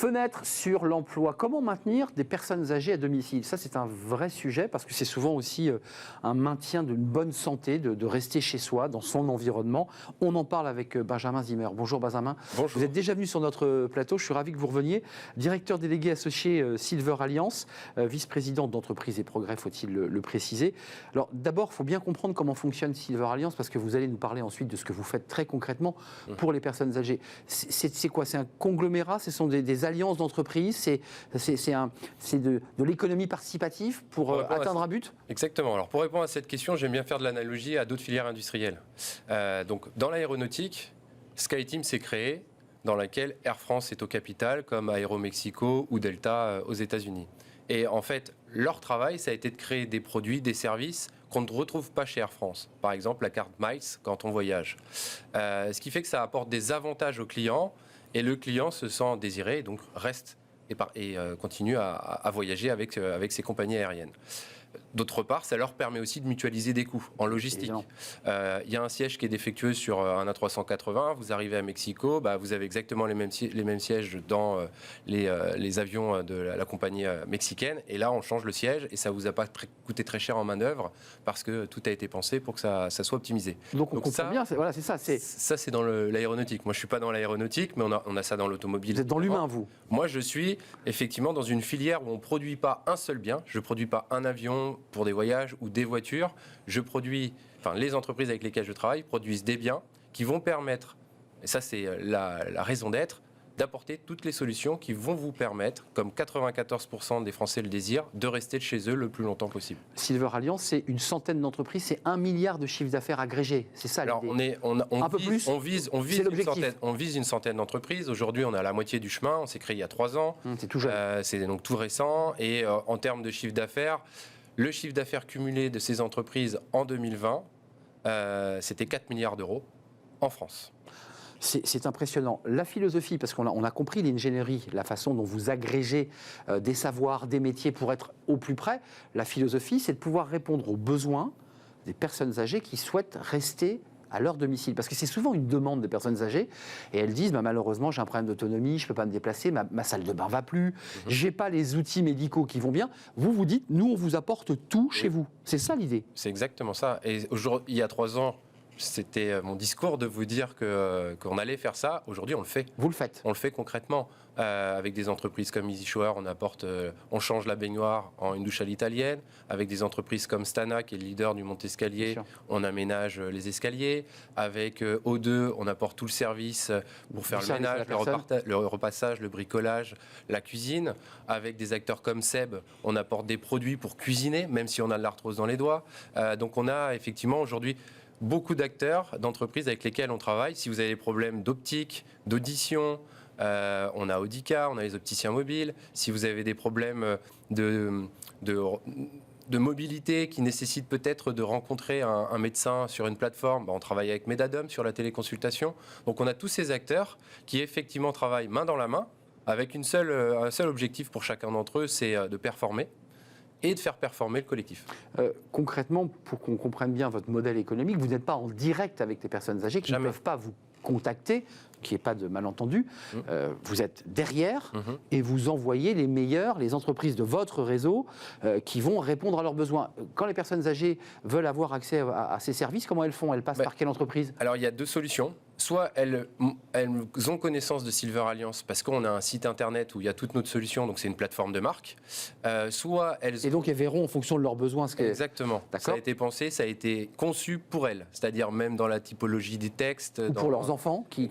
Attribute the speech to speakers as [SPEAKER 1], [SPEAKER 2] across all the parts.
[SPEAKER 1] Fenêtre sur l'emploi. Comment maintenir des personnes âgées à domicile? Ça, c'est un vrai sujet parce que c'est souvent aussi un maintien d'une bonne santé, de rester chez soi, dans son environnement. On en parle avec Benjamin Zimmer. Bonjour Benjamin.
[SPEAKER 2] Bonjour.
[SPEAKER 1] Vous êtes déjà venu sur notre plateau. Je suis ravi que vous reveniez. Directeur délégué associé Silver Alliance, vice-président d'entreprise et progrès, faut-il le préciser. Alors d'abord, il faut bien comprendre comment fonctionne Silver Alliance parce que vous allez nous parler ensuite de ce que vous faites très concrètement pour les personnes âgées. C'est quoi? C'est un conglomérat? Ce sont des alliances d'entreprises? C'est de l'économie participative pour atteindre un but?
[SPEAKER 2] Exactement. Alors pour répondre à cette question, j'aime bien faire de l'analogie à d'autres filières industrielles. Donc dans l'aéronautique, SkyTeam s'est créé dans laquelle Air France est au capital, comme Aéromexico ou Delta aux États-Unis. Et en fait, leur travail, ça a été de créer des produits, des services qu'on ne retrouve pas chez Air France. Par exemple, la carte Miles quand on voyage. Ce qui fait que ça apporte des avantages aux clients et le client se sent désiré et donc reste et continue à voyager avec ses compagnies aériennes. D'autre part, ça leur permet aussi de mutualiser des coûts en logistique. Il y a un siège qui est défectueux sur un A380, vous arrivez à Mexico, vous avez exactement les mêmes sièges dans les avions de la compagnie mexicaine, et là on change le siège et ça ne vous a pas coûté très cher en main-d'œuvre parce que tout a été pensé pour que ça soit optimisé.
[SPEAKER 1] Donc on comprend bien, c'est ça.
[SPEAKER 2] Ça c'est dans l'aéronautique. Moi je ne suis pas dans l'aéronautique, mais on a ça dans l'automobile.
[SPEAKER 1] Vous êtes dans l'humain, vous?
[SPEAKER 2] Moi je suis effectivement dans une filière où on ne produit pas un seul bien, je ne produis pas un avion pour des voyages ou des voitures, les entreprises avec lesquelles je travaille produisent des biens qui vont permettre, et ça c'est la raison d'être, d'apporter toutes les solutions qui vont vous permettre, comme 94% des Français le désirent, de rester chez eux le plus longtemps possible.
[SPEAKER 1] Silver Alliance, c'est une centaine d'entreprises, c'est 1 milliard de chiffre d'affaires agrégé, c'est ça l'idée?
[SPEAKER 2] On vise une centaine d'entreprises. Aujourd'hui, on est à la moitié du chemin, on s'est créé il y a 3 ans.
[SPEAKER 1] C'est tout jeune.
[SPEAKER 2] C'est donc tout récent, et en termes de chiffre d'affaires, le chiffre d'affaires cumulé de ces entreprises en 2020, c'était 4 milliards d'euros en France.
[SPEAKER 1] C'est impressionnant. La philosophie, parce qu'on a compris l'ingénierie, la façon dont vous agrégez des savoirs, des métiers pour être au plus près, la philosophie, c'est de pouvoir répondre aux besoins des personnes âgées qui souhaitent rester à leur domicile. Parce que c'est souvent une demande des personnes âgées, et elles disent malheureusement j'ai un problème d'autonomie, je ne peux pas me déplacer, ma salle de bain ne va plus, j'ai pas les outils médicaux qui vont bien. Vous dites, nous on vous apporte tout chez vous. C'est ça l'idée?
[SPEAKER 2] C'est exactement ça. Et il y a 3 ans, c'était mon discours de vous dire qu'on allait faire ça. Aujourd'hui, on le fait.
[SPEAKER 1] Vous le faites?
[SPEAKER 2] On le fait concrètement. Avec des entreprises comme Easy Shower, on change la baignoire en une douche à l'italienne. Avec des entreprises comme Stana, qui est le leader du monte-escalier, on aménage les escaliers. Avec O2, on apporte tout le service pour faire le ménage, le repassage, le bricolage, la cuisine. Avec des acteurs comme Seb, on apporte des produits pour cuisiner, même si on a de l'arthrose dans les doigts. Donc on a effectivement aujourd'hui beaucoup d'acteurs, d'entreprises avec lesquelles on travaille. Si vous avez des problèmes d'optique, d'audition, on a Audica, on a les opticiens mobiles. Si vous avez des problèmes de mobilité qui nécessitent peut-être de rencontrer un médecin sur une plateforme, on travaille avec Medadom sur la téléconsultation. Donc on a tous ces acteurs qui effectivement travaillent main dans la main avec un seul objectif pour chacun d'entre eux, c'est de performer et de faire performer le collectif.
[SPEAKER 1] Concrètement, pour qu'on comprenne bien votre modèle économique, vous n'êtes pas en direct avec les personnes âgées qui ne peuvent pas vous contacter, qu'il n'y ait pas de malentendu. Vous êtes derrière et vous envoyez les meilleurs, les entreprises de votre réseau qui vont répondre à leurs besoins. Quand les personnes âgées veulent avoir accès à ces services, comment elles font? Elles passent par quelle entreprise?
[SPEAKER 2] Alors, il y a 2 solutions. Soit elles ont connaissance de Silver Alliance parce qu'on a un site internet où il y a toutes notre solutions, donc c'est une plateforme de marque. Soit elles...
[SPEAKER 1] Et donc elles verront en fonction de leurs besoins ce qu'est...
[SPEAKER 2] Exactement. Ça a été pensé, ça a été conçu pour elles. C'est-à-dire même dans la typologie des textes.
[SPEAKER 1] Ou pour leurs enfants qui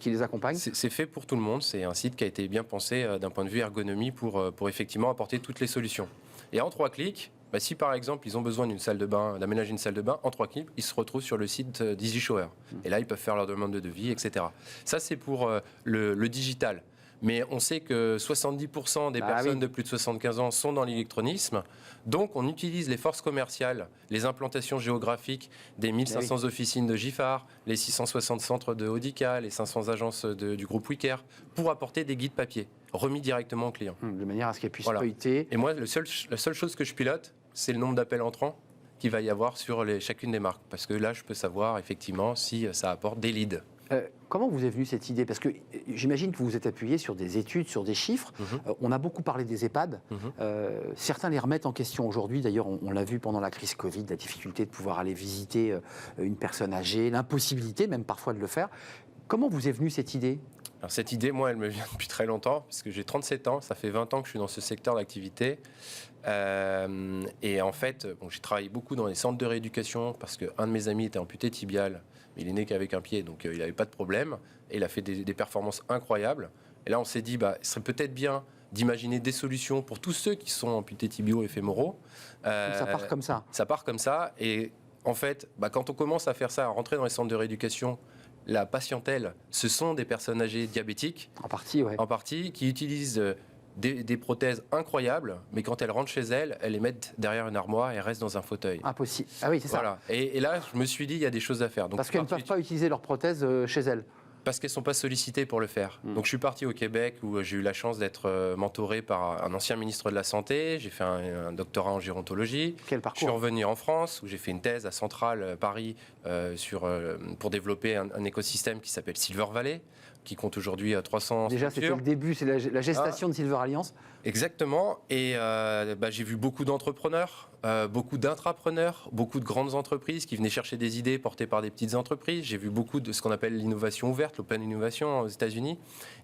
[SPEAKER 1] les accompagnent.
[SPEAKER 2] C'est fait pour tout le monde. C'est un site qui a été bien pensé d'un point de vue ergonomie pour effectivement apporter toutes les solutions. Et en 3 clics, si par exemple ils ont besoin d'une salle de bain, d'aménager une salle de bain, en 3 clics, ils se retrouvent sur le site d'Easy Shower. Et là, ils peuvent faire leur demande de devis, etc. Ça, c'est pour le digital. Mais on sait que 70% des personnes de plus de 75 ans sont dans l'électronisme. Donc, on utilise les forces commerciales, les implantations géographiques des 1500 officines de Giffard, les 660 centres de Audica, les 500 agences du groupe Wicker, pour apporter des guides papier remis directement aux clients.
[SPEAKER 1] De manière à ce qu'elles puissent feuilleter.
[SPEAKER 2] Et moi, la seule chose que je pilote, c'est le nombre d'appels entrants qu'il va y avoir sur chacune des marques. Parce que là, je peux savoir effectivement si ça apporte des leads.
[SPEAKER 1] Comment vous est venue cette idée? Parce que j'imagine que vous vous êtes appuyé sur des études, sur des chiffres. On a beaucoup parlé des EHPAD. Certains les remettent en question aujourd'hui. D'ailleurs, on l'a vu pendant la crise Covid, la difficulté de pouvoir aller visiter une personne âgée, l'impossibilité même parfois de le faire. Comment vous est venue cette idée?
[SPEAKER 2] Alors cette idée, moi, elle me vient depuis très longtemps, parce que j'ai 37 ans, ça fait 20 ans que je suis dans ce secteur d'activité. Et en fait, j'ai travaillé beaucoup dans les centres de rééducation, parce qu'un de mes amis était amputé tibial, mais il est né qu'avec un pied, donc il n'avait pas de problème, et il a fait des performances incroyables. Et là, on s'est dit, ce serait peut-être bien d'imaginer des solutions pour tous ceux qui sont amputés tibiaux et fémoraux.
[SPEAKER 1] Donc ça part comme ça.
[SPEAKER 2] Ça part comme ça, et en fait, quand on commence à faire ça, à rentrer dans les centres de rééducation, la patientèle, ce sont des personnes âgées diabétiques, en partie, qui utilisent des prothèses incroyables, mais quand elles rentrent chez elles, elles les mettent derrière une armoire et elles restent dans un fauteuil.
[SPEAKER 1] Impossible. Ah oui, c'est ça.
[SPEAKER 2] Et là, je me suis dit, il y a des choses à faire. Donc,
[SPEAKER 1] parce qu'elles ne peuvent pas utiliser leurs prothèses chez elles.
[SPEAKER 2] Parce qu'elles ne sont pas sollicitées pour le faire. Donc je suis parti au Québec où j'ai eu la chance d'être mentoré par un ancien ministre de la Santé. J'ai fait un doctorat en gérontologie.
[SPEAKER 1] Quel parcours.
[SPEAKER 2] Je suis revenu en France où j'ai fait une thèse à Centrale Paris pour développer un écosystème qui s'appelle Silver Valley, qui compte aujourd'hui 300
[SPEAKER 1] Déjà,
[SPEAKER 2] structures.
[SPEAKER 1] c'était le début, c'est la gestation de Silver Alliance.
[SPEAKER 2] Exactement. Et j'ai vu beaucoup d'entrepreneurs, beaucoup d'intrapreneurs, beaucoup de grandes entreprises qui venaient chercher des idées portées par des petites entreprises. J'ai vu beaucoup de ce qu'on appelle l'innovation ouverte, l'open innovation aux États-Unis.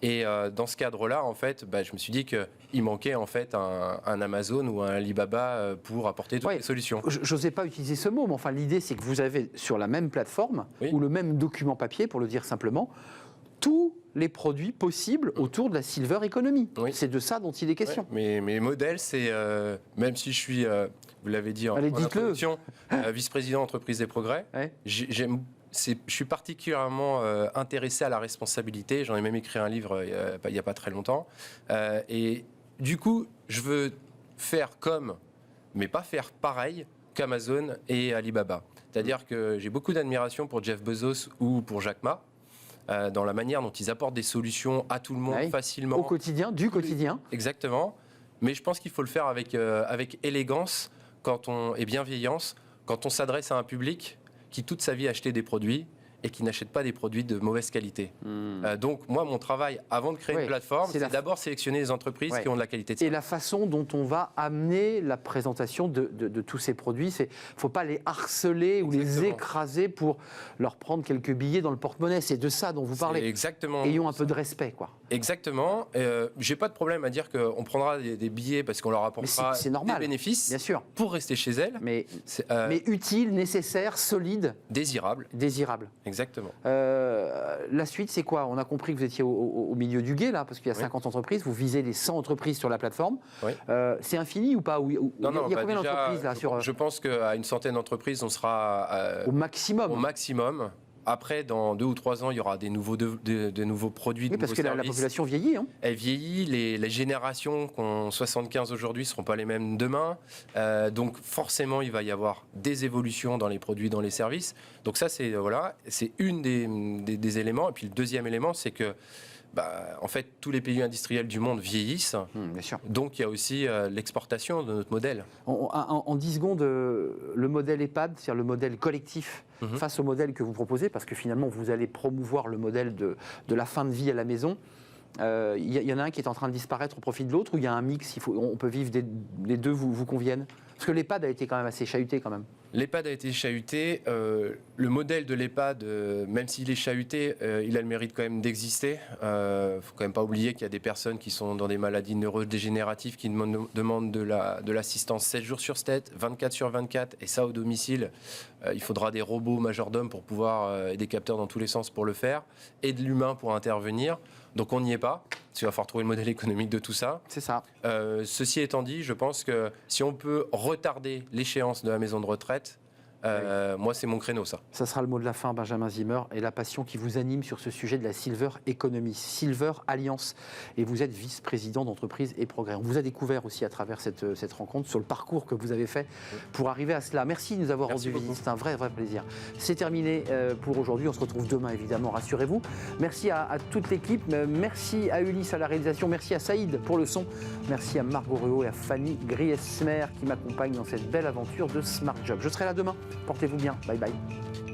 [SPEAKER 2] Et dans ce cadre-là, en fait, je me suis dit qu'il manquait en fait un Amazon ou un Alibaba pour apporter toutes les solutions.
[SPEAKER 1] J'osais pas utiliser ce mot, mais enfin l'idée c'est que vous avez sur la même plateforme ou le même document papier, pour le dire simplement, tous les produits possibles autour de la Silver Economy. C'est de ça dont il est question.
[SPEAKER 2] Mais mes modèles, c'est, même si je suis, vous l'avez dit en introduction, vice-président entreprise des progrès, je suis particulièrement intéressé à la responsabilité. J'en ai même écrit un livre il n'y a pas très longtemps. Et du coup, je veux faire comme, mais pas faire pareil qu'Amazon et Alibaba. C'est-à-dire que j'ai beaucoup d'admiration pour Jeff Bezos ou pour Jack Ma, dans la manière dont ils apportent des solutions à tout le monde facilement.
[SPEAKER 1] Au quotidien, du quotidien.
[SPEAKER 2] Exactement. Mais je pense qu'il faut le faire avec élégance et bienveillance quand on s'adresse à un public qui toute sa vie a acheté des produits et qui n'achète pas des produits de mauvaise qualité. Donc moi, mon travail, avant de créer une plateforme, c'est d'abord sélectionner les entreprises qui ont de la qualité de service.
[SPEAKER 1] Et la façon dont on va amener la présentation de tous ces produits, il ne faut pas les harceler ou les écraser pour leur prendre quelques billets dans le porte-monnaie. C'est de ça dont vous parlez.
[SPEAKER 2] Exactement.
[SPEAKER 1] Ayons un peu de respect, quoi.
[SPEAKER 2] Exactement. J'ai pas de problème à dire qu'on prendra des billets parce qu'on leur apportera des bénéfices,
[SPEAKER 1] bien sûr,
[SPEAKER 2] pour rester chez elles.
[SPEAKER 1] Mais utile, nécessaire, solide.
[SPEAKER 2] Désirable. Exactement.
[SPEAKER 1] La suite, c'est quoi? On a compris que vous étiez au milieu du gué, là, parce qu'il y a 50 entreprises. Vous visez les 100 entreprises sur la plateforme. C'est infini ou pas?
[SPEAKER 2] Non,
[SPEAKER 1] il y a combien d'entreprises là
[SPEAKER 2] Je pense qu'à une centaine d'entreprises, on sera
[SPEAKER 1] au maximum.
[SPEAKER 2] Au maximum. Après, dans 2 ou 3 ans, il y aura des nouveaux produits, de
[SPEAKER 1] parce
[SPEAKER 2] nouveaux
[SPEAKER 1] que la population vieillit.
[SPEAKER 2] Elle vieillit, les générations qui ont 75 aujourd'hui ne seront pas les mêmes demain. Donc forcément, il va y avoir des évolutions dans les produits, dans les services. Donc ça, c'est une des éléments. Et puis le deuxième élément, c'est que en fait, tous les pays industriels du monde vieillissent.
[SPEAKER 1] Bien sûr.
[SPEAKER 2] Donc il y a aussi l'exportation de notre modèle.
[SPEAKER 1] En 10 secondes, le modèle EHPAD, c'est-à-dire le modèle collectif, face au modèle que vous proposez, parce que finalement, vous allez promouvoir le modèle de la fin de vie à la maison. Il y en a un qui est en train de disparaître au profit de l'autre, ou il y a un mix, on peut vivre les deux vous conviennent? Parce que l'EHPAD a été quand même assez chahuté quand même.
[SPEAKER 2] L'EHPAD a été chahuté. Le modèle de l'EHPAD, même s'il est chahuté, il a le mérite quand même d'exister. Il ne faut quand même pas oublier qu'il y a des personnes qui sont dans des maladies neurodégénératives qui demandent de l'assistance 7 jours sur 7, 24 sur 24, et ça au domicile. Il faudra des robots majordomes pour pouvoir, et des capteurs dans tous les sens pour le faire, et de l'humain pour intervenir. Donc on n'y est pas. Il va falloir trouver le modèle économique de tout ça.
[SPEAKER 1] C'est ça.
[SPEAKER 2] Ceci étant dit, je pense que si on peut retarder l'échéance de la maison de retraite, moi, c'est mon créneau, ça.
[SPEAKER 1] Ça sera le mot de la fin, Benjamin Zimmer, et la passion qui vous anime sur ce sujet de la Silver Economy, Silver Alliance. Et vous êtes vice-président d'entreprise et progrès. On vous a découvert aussi à travers cette rencontre, sur le parcours que vous avez fait pour arriver à cela. Merci de nous avoir rendu visite. C'est un vrai plaisir. C'est terminé pour aujourd'hui. On se retrouve demain, évidemment, rassurez-vous. Merci à toute l'équipe. Merci à Ulysse à la réalisation. Merci à Saïd pour le son. Merci à Margot Ruot et à Fanny Griesmer qui m'accompagnent dans cette belle aventure de Smart Job. Je serai là demain. Portez-vous bien. Bye bye.